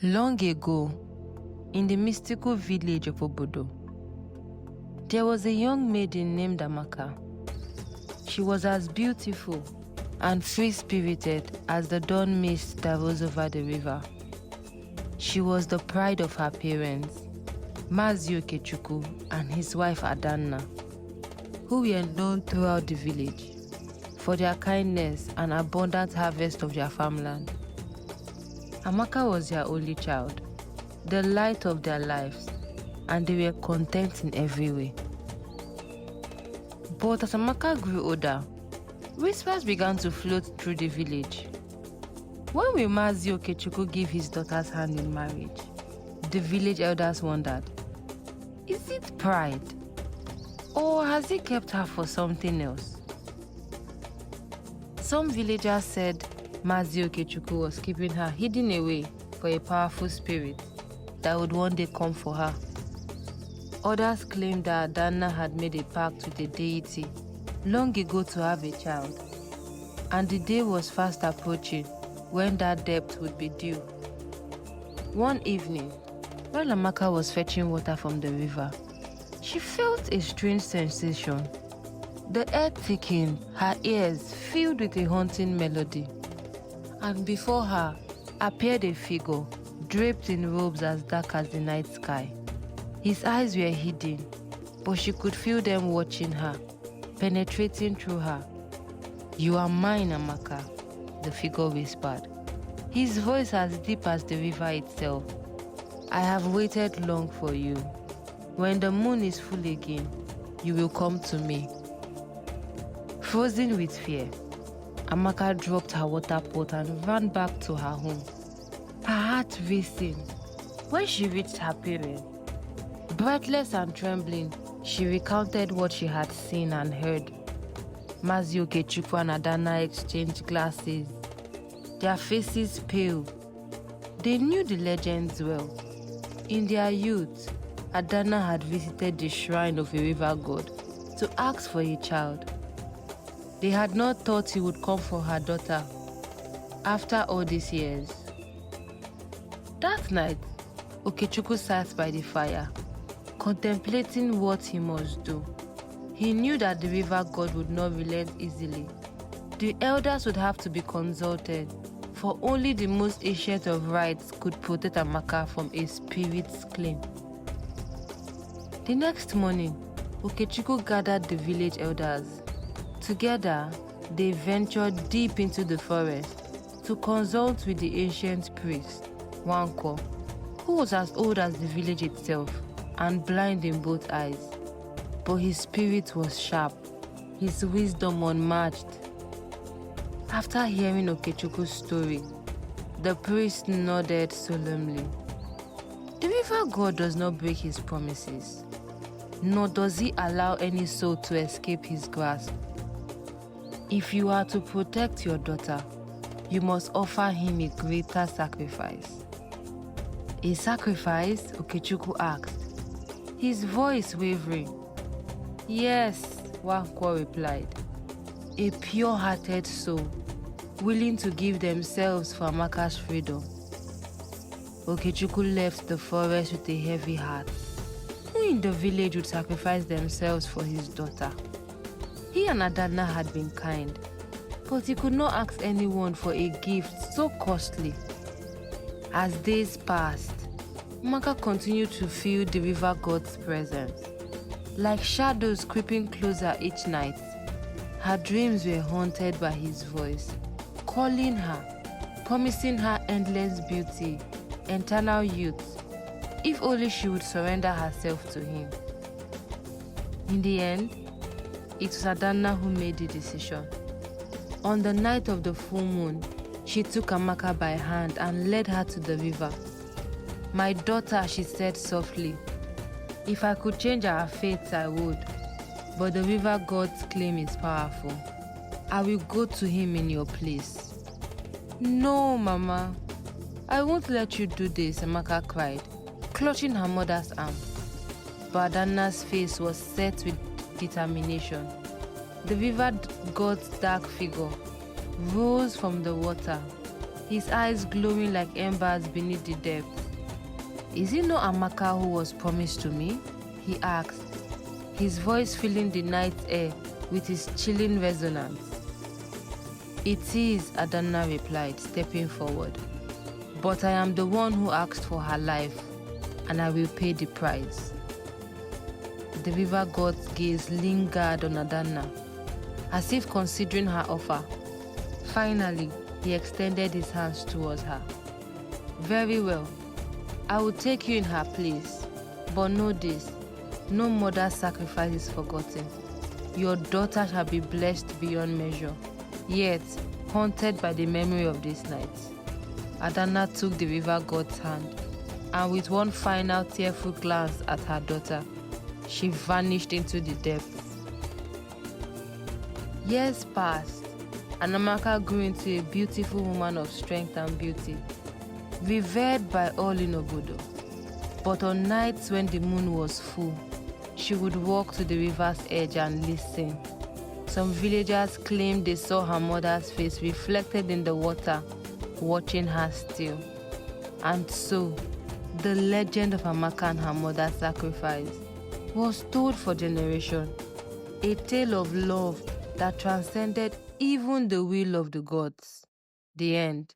Long ago, in the mystical village of Obodo, there was a young maiden named Amaka. She was as beautiful and free-spirited as the dawn mist that rose over the river. She was the pride of her parents, Mazi Okechukwu and his wife Adanna, who were known throughout the village for their kindness and abundant harvest of their farmland. Amaka was their only child, the light of their lives, and they were content in every way. But as Amaka grew older, whispers began to float through the village. When will Mazi Okechukwu give his daughter's hand in marriage? The village elders wondered, is it pride? Or has he kept her for something else? Some villagers said Mazi Okechukwu was keeping her hidden away for a powerful spirit that would one day come for her. Others claimed that Adanna had made a pact with the deity long ago to have a child, and the day was fast approaching when that debt would be due. One evening, while Amaka was fetching water from the river, she felt a strange sensation. The air thickened, her ears filled with a haunting melody, and before her appeared a figure draped in robes as dark as the night sky. His eyes were hidden, but she could feel them watching her, penetrating through her. "You are mine, Amaka," the figure whispered, his voice as deep as the river itself. "I have waited long for you. When the moon is full again, you will come to me." Frozen with fear, Amaka dropped her water pot and ran back to her home, her heart racing. When she reached her parents, breathless and trembling, she recounted what she had seen and heard. Mazi Okechukwu and Adanna exchanged glances, their faces pale. They knew the legends well. In their youth, Adanna had visited the shrine of a river god to ask for a child. They had not thought he would come for her daughter after all these years. That night, Okechukwu sat by the fire, contemplating what he must do. He knew that the river god would not relent easily. The elders would have to be consulted, for only the most ancient of rites could protect Amaka from a spirit's claim. The next morning, Okechukwu gathered the village elders. Together, they ventured deep into the forest to consult with the ancient priest, Wanko, who was as old as the village itself and blind in both eyes. But his spirit was sharp, his wisdom unmatched. After hearing Okechukwu's story, the priest nodded solemnly. The river god does not break his promises, nor does he allow any soul to escape his grasp. If you are to protect your daughter, you must offer him a greater sacrifice. "A sacrifice?" Okechukwu asked, his voice wavering. "Yes," Wanko replied. "A pure-hearted soul, willing to give themselves for Amaka's freedom." Okechukwu left the forest with a heavy heart. Who in the village would sacrifice themselves for his daughter? He and Adanna had been kind, but he could not ask anyone for a gift so costly. As days passed, Amaka continued to feel the river god's presence. Like shadows creeping closer each night, her dreams were haunted by his voice, calling her, promising her endless beauty, eternal youth, if only she would surrender herself to him. In the end, it was Adanna who made the decision. On the night of the full moon, she took Amaka by hand and led her to the river. "My daughter," she said softly, "if I could change our fates, I would. But the river god's claim is powerful. I will go to him in your place." "No, Mama, I won't let you do this," Amaka cried, clutching her mother's arm. But Adanna's face was set with determination. The river god's dark figure rose from the water, his eyes glowing like embers beneath the depth. "Is it not Amaka who was promised to me?" he asked, his voice filling the night air with his chilling resonance. "It is," Adanna replied, stepping forward. "But I am the one who asked for her life, and I will pay the price." The river god's gaze lingered on Adanna, as if considering her offer. Finally, he extended his hands towards her. "Very well. I will take you in her place. But know this, no mother's sacrifice is forgotten. Your daughter shall be blessed beyond measure, yet haunted by the memory of this night." Adanna took the river god's hand, and with one final tearful glance at her daughter, she vanished into the depths. Years passed, and Amaka grew into a beautiful woman of strength and beauty, revered by all in Obodo. But on nights when the moon was full, she would walk to the river's edge and listen. Some villagers claimed they saw her mother's face reflected in the water, watching her still. And so, the legend of Amaka and her mother's sacrifice was told for generations, a tale of love that transcended even the will of the gods. The end.